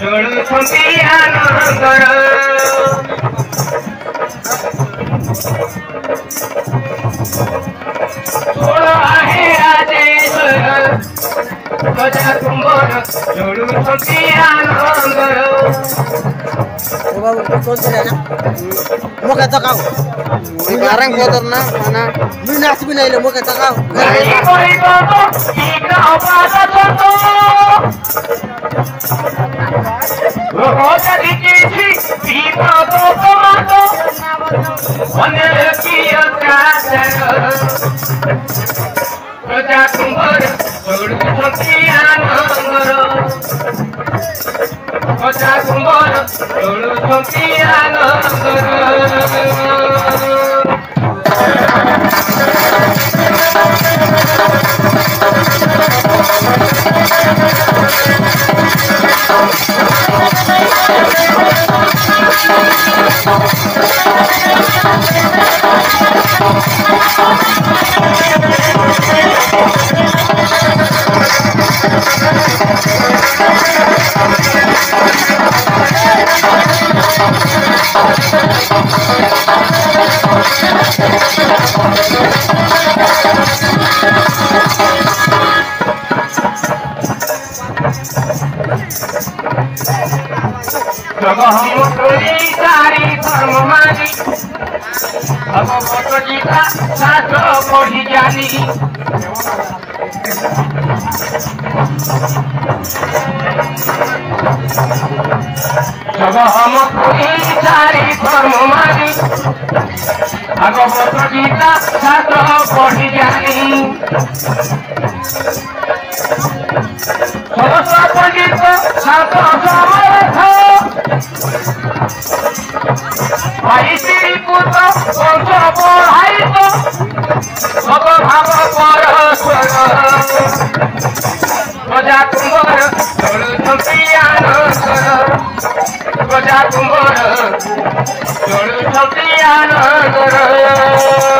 जोड़ुछन्ति आनन्दर छोड़ आहे राजेश्वर गजा कुंभर जोड़ुछन्ति आनन्दर बाबू कौन से ना मुका तकाऊ barang kotor na mana Manas भी नहीं ले मुका तकाऊ नहीं कोई तो ठीक आवाज तो वो jadi kisi kita to tomato अनेक की अकादर गजा कुंभर जोड़ुछन्ति आनन्दर गजा कुंभर जोड़ुछन्ति आनन्दर जब हम कोई सारी धर्म मानी अब भगवत गीता शास्त्र पढ़ी जानी जब हम कोई सारी धर्म मानी भगवत गीता शास्त्र पढ़ी जानी सरस्वती पंडित शास्त्र समर्थ भाई श्री पुत्र वंश बढ़ाइत सब भाव परस्पर गजा कुंभर जोड़ुछन्ति आनन्दर गजा कुंभर जोड़ुछन्ति आनन्दर